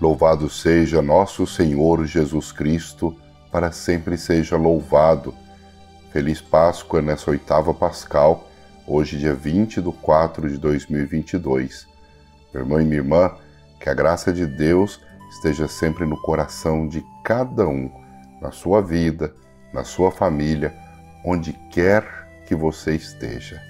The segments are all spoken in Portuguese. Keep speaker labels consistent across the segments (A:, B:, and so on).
A: Louvado seja nosso Senhor Jesus Cristo, para sempre seja louvado. Feliz Páscoa nessa oitava Pascal, hoje dia 20/4/2022. Meu irmão e minha irmã, que a graça de Deus esteja sempre no coração de cada um, na sua vida, na sua família, onde quer que você esteja.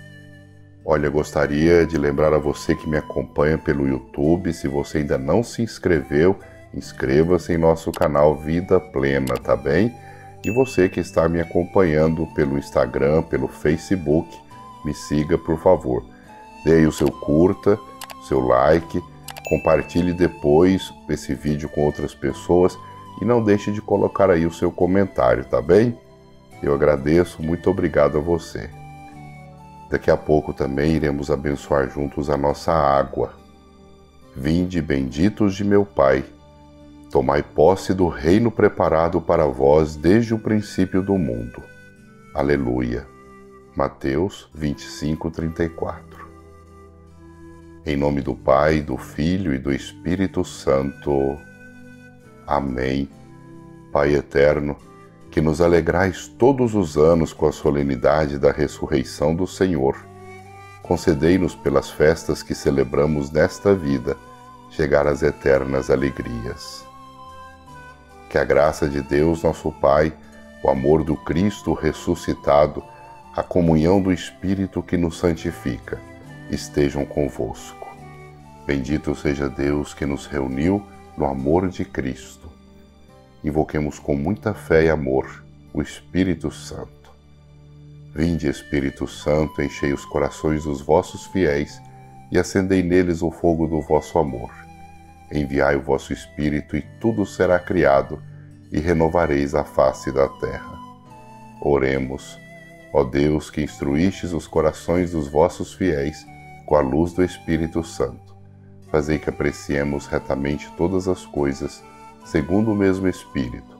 A: Olha, gostaria de lembrar a você que me acompanha pelo YouTube, se você ainda não se inscreveu, inscreva-se em nosso canal Vida Plena, tá bem? E você que está me acompanhando pelo Instagram, pelo Facebook, me siga, por favor. Dê aí o seu curta, seu like, compartilhe depois esse vídeo com outras pessoas e não deixe de colocar aí o seu comentário, tá bem? Eu agradeço, muito obrigado a você. Daqui a pouco também iremos abençoar juntos a nossa água. Vinde, benditos de meu Pai, tomai posse do reino preparado para vós desde o princípio do mundo. Aleluia. Mateus 25:34. Em nome do Pai, do Filho e do Espírito Santo. Amém. Pai eterno, que nos alegrais todos os anos com a solenidade da ressurreição do Senhor, concedei-nos pelas festas que celebramos nesta vida, chegar às eternas alegrias. Que a graça de Deus, nosso Pai, o amor do Cristo ressuscitado, a comunhão do Espírito que nos santifica, estejam convosco. Bendito seja Deus que nos reuniu no amor de Cristo. Invoquemos com muita fé e amor o Espírito Santo. Vinde, Espírito Santo, enchei os corações dos vossos fiéis e acendei neles o fogo do vosso amor. Enviai o vosso Espírito e tudo será criado e renovareis a face da terra. Oremos, ó Deus, que instruístes os corações dos vossos fiéis com a luz do Espírito Santo. Fazei que apreciemos retamente todas as coisas segundo o mesmo Espírito,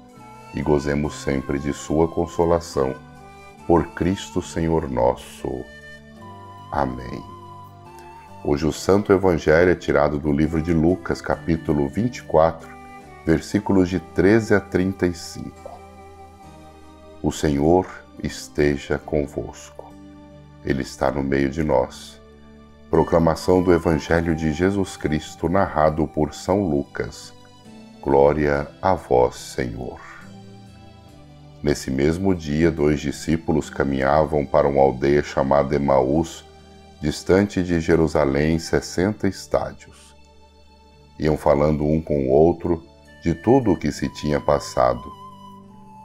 A: e gozemos sempre de sua consolação, por Cristo Senhor nosso. Amém. Hoje o Santo Evangelho é tirado do livro de Lucas, capítulo 24, versículos de 13 a 35. O Senhor esteja convosco. Ele está no meio de nós. Proclamação do Evangelho de Jesus Cristo, narrado por São Lucas. Glória a vós, Senhor. Nesse mesmo dia, 2 discípulos caminhavam para uma aldeia chamada Emaús, distante de Jerusalém 60 estádios. Iam falando um com o outro de tudo o que se tinha passado.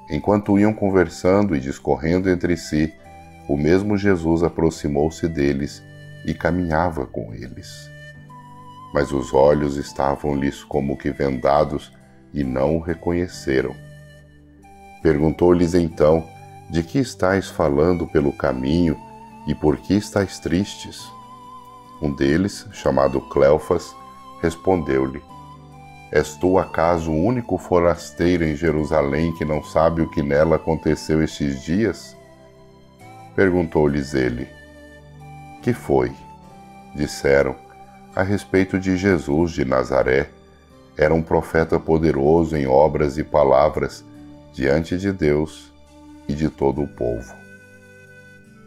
A: Enquanto iam conversando e discorrendo entre si, o mesmo Jesus aproximou-se deles e caminhava com eles. Mas os olhos estavam-lhes como que vendados e não o reconheceram. Perguntou-lhes então: de que estáis falando pelo caminho e por que estáis tristes? Um deles, chamado Cleofas, respondeu-lhe: És tu acaso o único forasteiro em Jerusalém que não sabe o que nela aconteceu estes dias? Perguntou-lhes ele: que foi? Disseram: a respeito de Jesus de Nazaré. Era um profeta poderoso em obras e palavras diante de Deus e de todo o povo.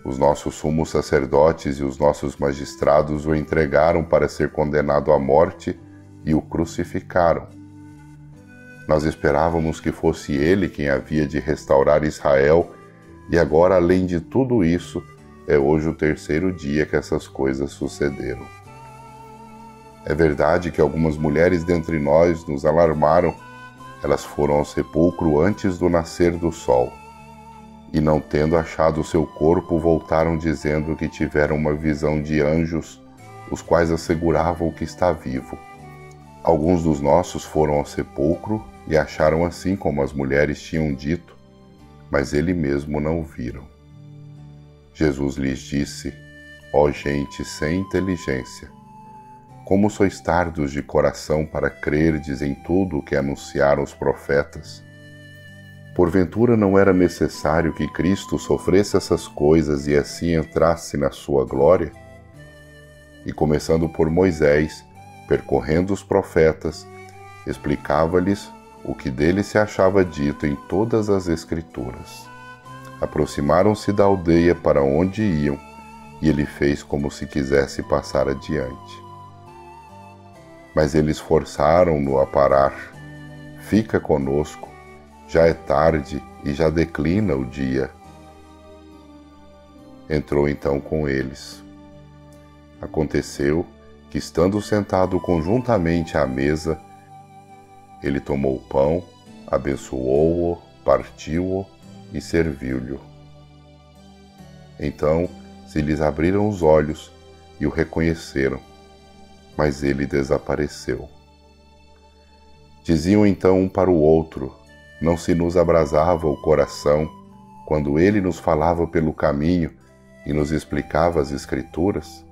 A: Os nossos sumos sacerdotes e os nossos magistrados o entregaram para ser condenado à morte e o crucificaram. Nós esperávamos que fosse ele quem havia de restaurar Israel, e agora, além de tudo isso, é hoje o terceiro dia que essas coisas sucederam. É verdade que algumas mulheres dentre nós nos alarmaram. Elas foram ao sepulcro antes do nascer do sol, e não tendo achado o seu corpo, voltaram dizendo que tiveram uma visão de anjos, os quais asseguravam que está vivo. Alguns dos nossos foram ao sepulcro e acharam assim como as mulheres tinham dito, mas ele mesmo não o viram. Jesus lhes disse: ó gente sem inteligência, como sois tardos de coração para crerdes em tudo o que anunciaram os profetas? Porventura não era necessário que Cristo sofresse essas coisas e assim entrasse na sua glória? E começando por Moisés, percorrendo os profetas, explicava-lhes o que dele se achava dito em todas as Escrituras. Aproximaram-se da aldeia para onde iam, e ele fez como se quisesse passar adiante. Mas eles forçaram-no a parar. Fica conosco, já é tarde e já declina o dia. Entrou então com eles. Aconteceu que, estando sentado conjuntamente à mesa, ele tomou o pão, abençoou-o, partiu-o e serviu-lhe. Então se lhes abriram os olhos e o reconheceram, mas ele desapareceu. Diziam então um para o outro: não se nos abrasava o coração quando ele nos falava pelo caminho e nos explicava as Escrituras?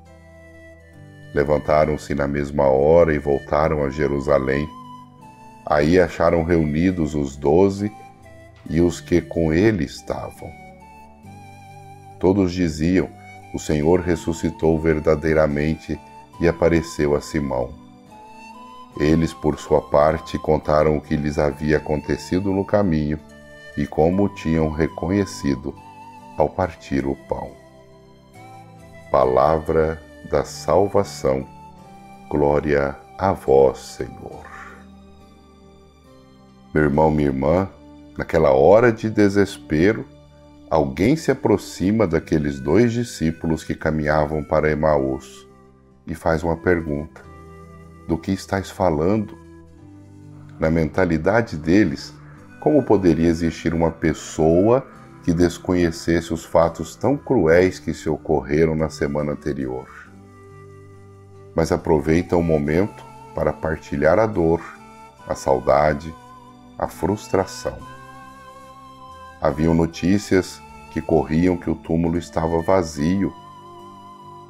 A: Levantaram-se na mesma hora e voltaram a Jerusalém. Aí acharam reunidos os 12 e os que com ele estavam. Todos diziam: o Senhor ressuscitou verdadeiramente e apareceu a Simão. Eles, por sua parte, contaram o que lhes havia acontecido no caminho e como o tinham reconhecido ao partir o pão. Palavra da salvação. Glória a vós, Senhor. Meu irmão, minha irmã, naquela hora de desespero, alguém se aproxima daqueles 2 discípulos que caminhavam para Emaús e faz uma pergunta: do que estáis falando? Na mentalidade deles, como poderia existir uma pessoa que desconhecesse os fatos tão cruéis que se ocorreram na semana anterior? Mas aproveitam o momento para partilhar a dor, a saudade, a frustração. Haviam notícias que corriam que o túmulo estava vazio,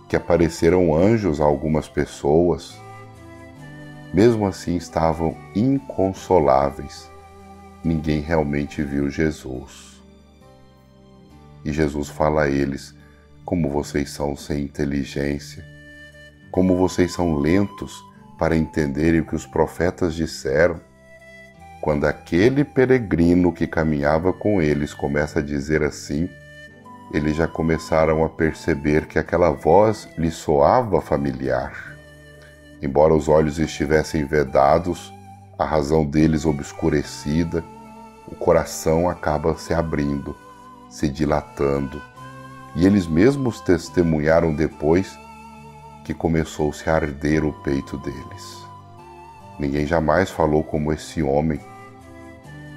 A: que apareceram anjos a algumas pessoas. Mesmo assim estavam inconsoláveis. Ninguém realmente viu Jesus. E Jesus fala a eles: como vocês são sem inteligência, como vocês são lentos para entenderem o que os profetas disseram. Quando aquele peregrino que caminhava com eles começa a dizer assim, eles já começaram a perceber que aquela voz lhe soava familiar. Embora os olhos estivessem vedados, a razão deles obscurecida, o coração acaba se abrindo, se dilatando, e eles mesmos testemunharam depois que começou-se a arder o peito deles. Ninguém jamais falou como esse homem.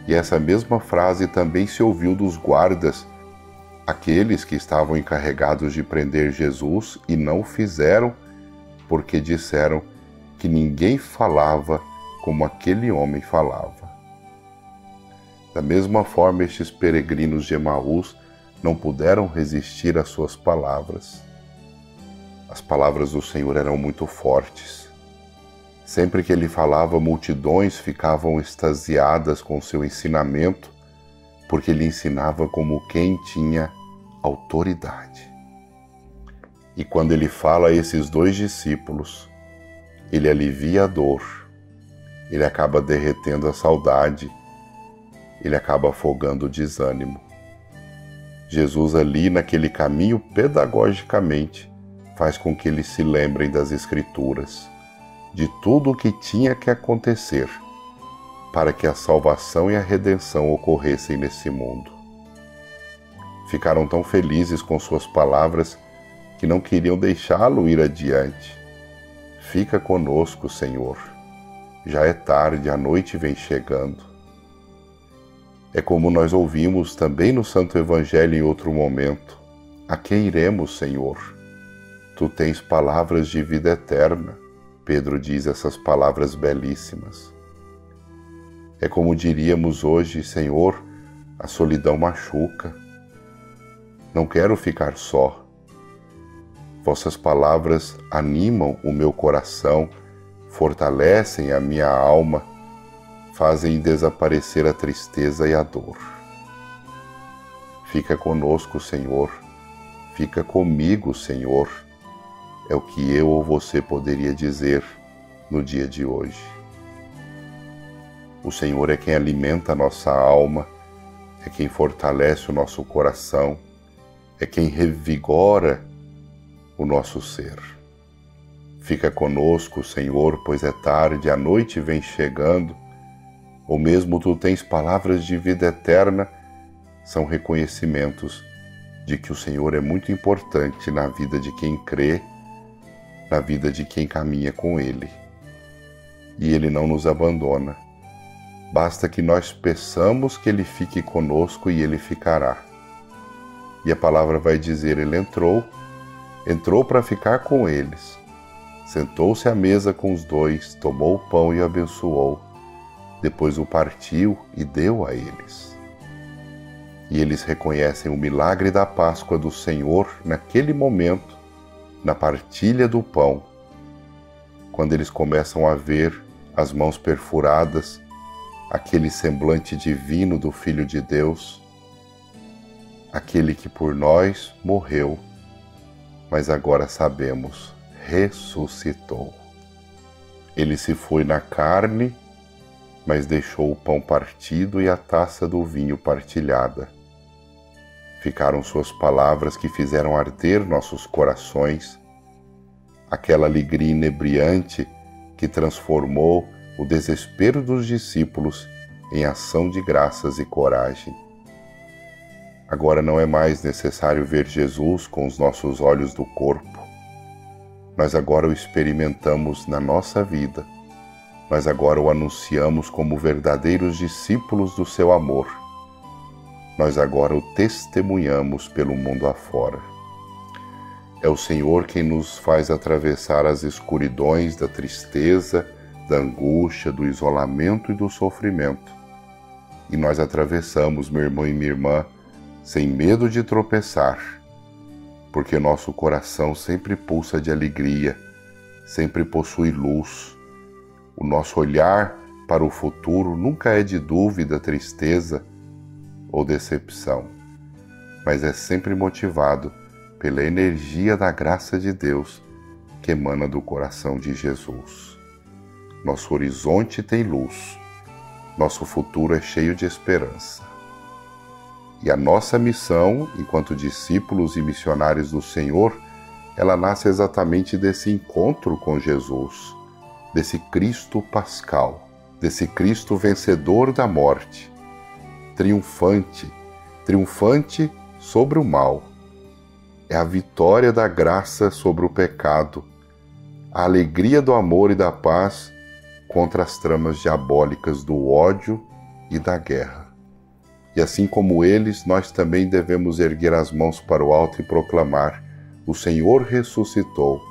A: E essa mesma frase também se ouviu dos guardas, aqueles que estavam encarregados de prender Jesus e não o fizeram, porque disseram que ninguém falava como aquele homem falava. Da mesma forma, estes peregrinos de Emaús não puderam resistir às suas palavras. As palavras do Senhor eram muito fortes. Sempre que ele falava, multidões ficavam extasiadas com seu ensinamento, porque ele ensinava como quem tinha autoridade. E quando ele fala a esses 2 discípulos, ele alivia a dor, ele acaba derretendo a saudade, ele acaba afogando o desânimo. Jesus ali, naquele caminho, pedagogicamente, faz com que eles se lembrem das Escrituras, de tudo o que tinha que acontecer para que a salvação e a redenção ocorressem nesse mundo. Ficaram tão felizes com suas palavras que não queriam deixá-lo ir adiante. Fica conosco, Senhor. Já é tarde, a noite vem chegando. É como nós ouvimos também no Santo Evangelho em outro momento: a quem iremos, Senhor? Tu tens palavras de vida eterna. Pedro diz essas palavras belíssimas. É como diríamos hoje: Senhor, a solidão machuca. Não quero ficar só. Vossas palavras animam o meu coração, fortalecem a minha alma, fazem desaparecer a tristeza e a dor. Fica conosco, Senhor. Fica comigo, Senhor. É o que eu ou você poderia dizer no dia de hoje. O Senhor é quem alimenta a nossa alma, é quem fortalece o nosso coração, é quem revigora o nosso ser. Fica conosco, Senhor, pois é tarde, a noite vem chegando, ou mesmo tu tens palavras de vida eterna, são reconhecimentos de que o Senhor é muito importante na vida de quem crê, na vida de quem caminha com Ele. E Ele não nos abandona. Basta que nós peçamos que Ele fique conosco e Ele ficará. E a palavra vai dizer, Ele entrou para ficar com eles. Sentou-se à mesa com os dois, tomou o pão e o abençoou. Depois o partiu e deu a eles. E eles reconhecem o milagre da Páscoa do Senhor naquele momento, na partilha do pão, quando eles começam a ver as mãos perfuradas, aquele semblante divino do Filho de Deus, aquele que por nós morreu, mas agora sabemos, ressuscitou. Ele se foi na carne, mas deixou o pão partido e a taça do vinho partilhada. Ficaram suas palavras que fizeram arder nossos corações, aquela alegria inebriante que transformou o desespero dos discípulos em ação de graças e coragem. Agora não é mais necessário ver Jesus com os nossos olhos do corpo. Nós agora o experimentamos na nossa vida. Nós agora o anunciamos como verdadeiros discípulos do seu amor. Nós agora o testemunhamos pelo mundo afora. É o Senhor quem nos faz atravessar as escuridões da tristeza, da angústia, do isolamento e do sofrimento. E nós atravessamos, meu irmão e minha irmã, sem medo de tropeçar, porque nosso coração sempre pulsa de alegria, sempre possui luz. O nosso olhar para o futuro nunca é de dúvida, tristeza ou decepção, mas é sempre motivado pela energia da graça de Deus que emana do coração de Jesus. Nosso horizonte tem luz, nosso futuro é cheio de esperança. E a nossa missão, enquanto discípulos e missionários do Senhor, ela nasce exatamente desse encontro com Jesus, desse Cristo pascal, desse Cristo vencedor da morte, triunfante sobre o mal. É a vitória da graça sobre o pecado, a alegria do amor e da paz contra as tramas diabólicas do ódio e da guerra. E assim como eles, nós também devemos erguer as mãos para o alto e proclamar: o Senhor ressuscitou,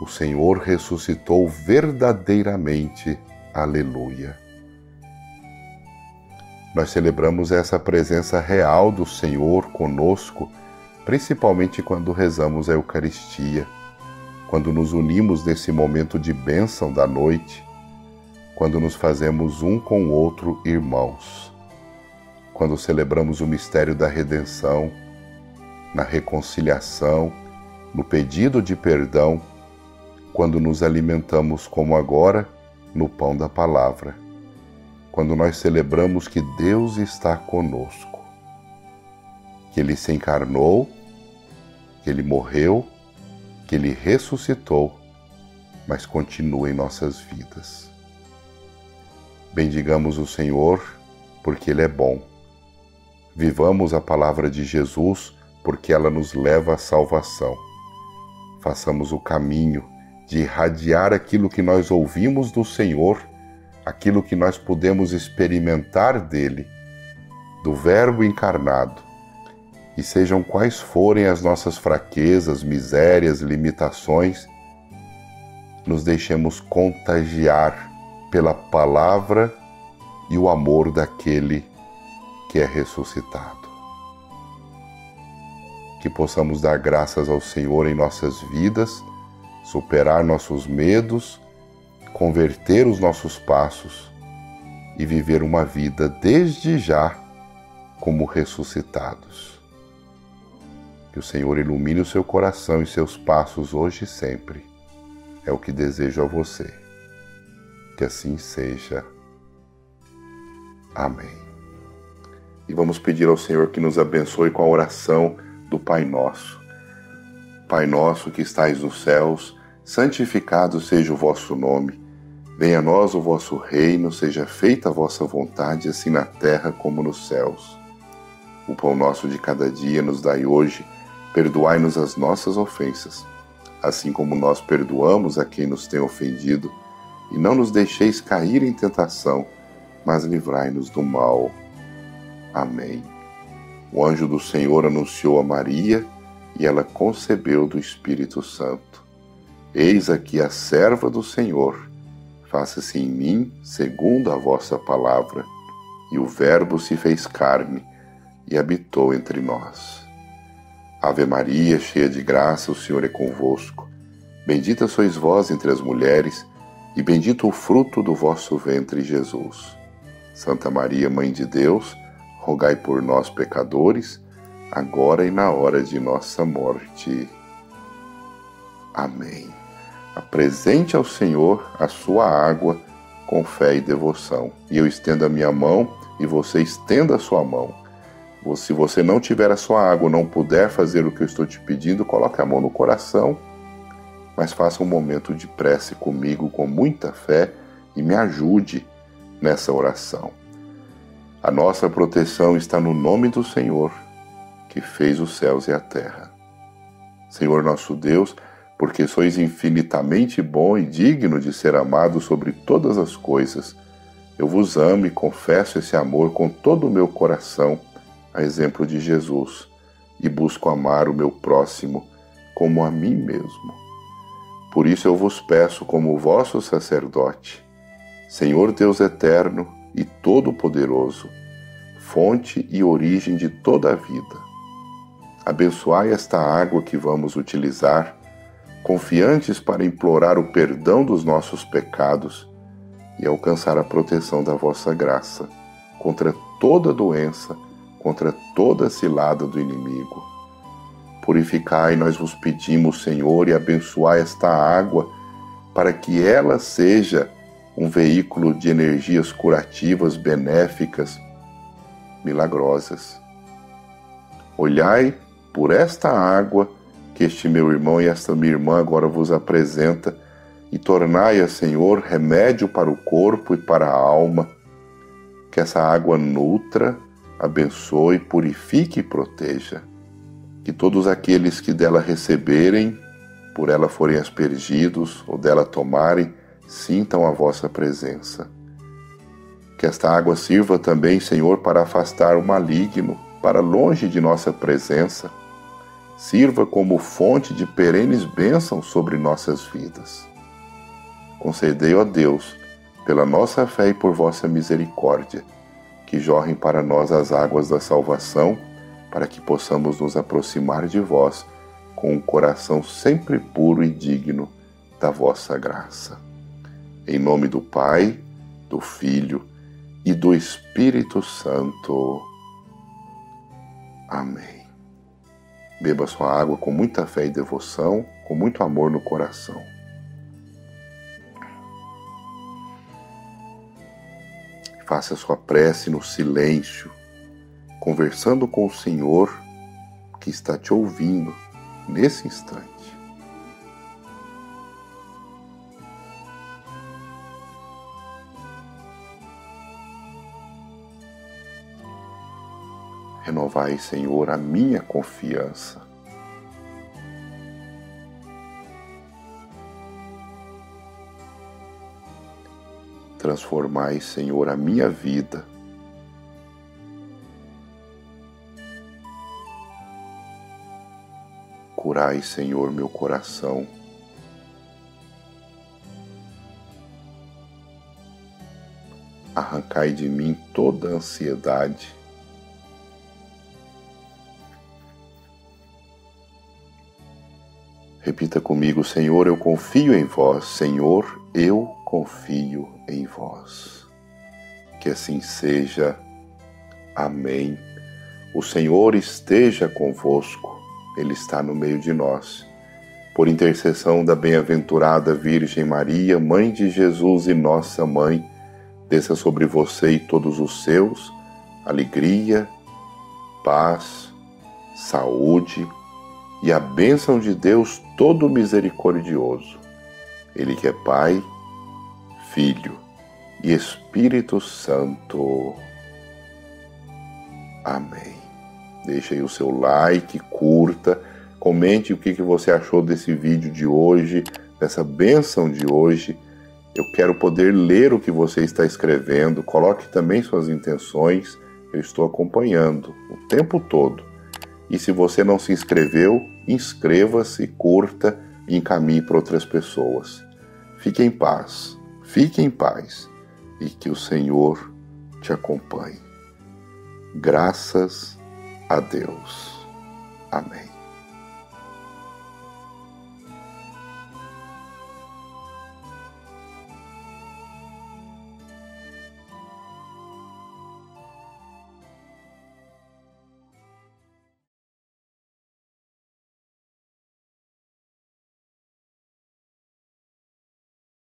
A: o Senhor ressuscitou verdadeiramente. Aleluia. Nós celebramos essa presença real do Senhor conosco, principalmente quando rezamos a Eucaristia, quando nos unimos nesse momento de bênção da noite, quando nos fazemos um com o outro irmãos, quando celebramos o mistério da redenção, na reconciliação, no pedido de perdão, quando nos alimentamos como agora no pão da palavra, quando nós celebramos que Deus está conosco, que Ele se encarnou, que Ele morreu, que Ele ressuscitou, mas continua em nossas vidas. Bendigamos o Senhor, porque Ele é bom. Vivamos a palavra de Jesus, porque ela nos leva à salvação. Façamos o caminho de irradiar aquilo que nós ouvimos do Senhor, aquilo que nós podemos experimentar dele, do Verbo encarnado. E sejam quais forem as nossas fraquezas, misérias, limitações, nos deixemos contagiar pela palavra e o amor daquele que é ressuscitado. Que possamos dar graças ao Senhor em nossas vidas, superar nossos medos, converter os nossos passos e viver uma vida desde já como ressuscitados. Que o Senhor ilumine o seu coração e seus passos hoje e sempre. É o que desejo a você. Que assim seja. Amém. E vamos pedir ao Senhor que nos abençoe com a oração do Pai Nosso. Pai nosso que estais nos céus, santificado seja o vosso nome. Venha a nós o vosso reino, seja feita a vossa vontade, assim na terra como nos céus. O pão nosso de cada dia nos dai hoje, perdoai-nos as nossas ofensas, assim como nós perdoamos a quem nos tem ofendido, e não nos deixeis cair em tentação, mas livrai-nos do mal. Amém. O anjo do Senhor anunciou a Maria, e ela concebeu do Espírito Santo. Eis aqui a serva do Senhor, faça-se em mim segundo a vossa palavra. E o Verbo se fez carne e habitou entre nós. Ave Maria, cheia de graça, o Senhor é convosco. Bendita sois vós entre as mulheres, e bendito o fruto do vosso ventre, Jesus. Santa Maria, Mãe de Deus, rogai por nós, pecadores, agora e na hora de nossa morte. Amém. Apresente ao Senhor a sua água com fé e devoção. E eu estendo a minha mão e você estenda a sua mão. Se você não tiver a sua água, não puder fazer o que eu estou te pedindo, coloque a mão no coração, mas faça um momento de prece comigo com muita fé e me ajude nessa oração. A nossa proteção está no nome do Senhor, que fez os céus e a terra. Senhor nosso Deus, porque sois infinitamente bom e digno de ser amado sobre todas as coisas, eu vos amo e confesso esse amor com todo o meu coração, a exemplo de Jesus, e busco amar o meu próximo como a mim mesmo. Por isso eu vos peço como vosso sacerdote, Senhor Deus eterno e todo-poderoso, fonte e origem de toda a vida, abençoai esta água que vamos utilizar, confiantes para implorar o perdão dos nossos pecados e alcançar a proteção da vossa graça contra toda doença, contra toda cilada do inimigo. Purificai, nós vos pedimos, Senhor, e abençoai esta água para que ela seja um veículo de energias curativas, benéficas, milagrosas. Olhai por esta água que este meu irmão e esta minha irmã agora vos apresenta e tornai-a, Senhor, remédio para o corpo e para a alma. Que essa água nutra, abençoe, purifique e proteja. Que todos aqueles que dela receberem, por ela forem aspergidos ou dela tomarem, sintam a vossa presença. Que esta água sirva também, Senhor, para afastar o maligno para longe de nossa presença. Sirva como fonte de perenes bênçãos sobre nossas vidas. Concedei, ó Deus, pela nossa fé e por vossa misericórdia, que jorrem para nós as águas da salvação, para que possamos nos aproximar de vós com um coração sempre puro e digno da vossa graça. Em nome do Pai, do Filho e do Espírito Santo. Amém. Beba sua água com muita fé e devoção, com muito amor no coração. Faça sua prece no silêncio, conversando com o Senhor que está te ouvindo nesse instante. Renovai, Senhor, a minha confiança. Transformai, Senhor, a minha vida. Curai, Senhor, meu coração. Arrancai de mim toda a ansiedade. Repita comigo: Senhor, eu confio em vós. Senhor, eu confio em vós. Que assim seja. Amém. O Senhor esteja convosco. Ele está no meio de nós. Por intercessão da bem-aventurada Virgem Maria, Mãe de Jesus e Nossa Mãe, desça sobre você e todos os seus alegria, paz, saúde e a bênção de Deus todo misericordioso. Ele que é Pai, Filho e Espírito Santo. Amém. Deixe aí o seu like, curta, comente o que você achou desse vídeo de hoje, dessa bênção de hoje. Eu quero poder ler o que você está escrevendo. Coloque também suas intenções. Eu estou acompanhando o tempo todo. E se você não se inscreveu, inscreva-se, curta e encaminhe para outras pessoas. Fique em paz, fique em paz e que o Senhor te acompanhe. Graças a Deus. Amém.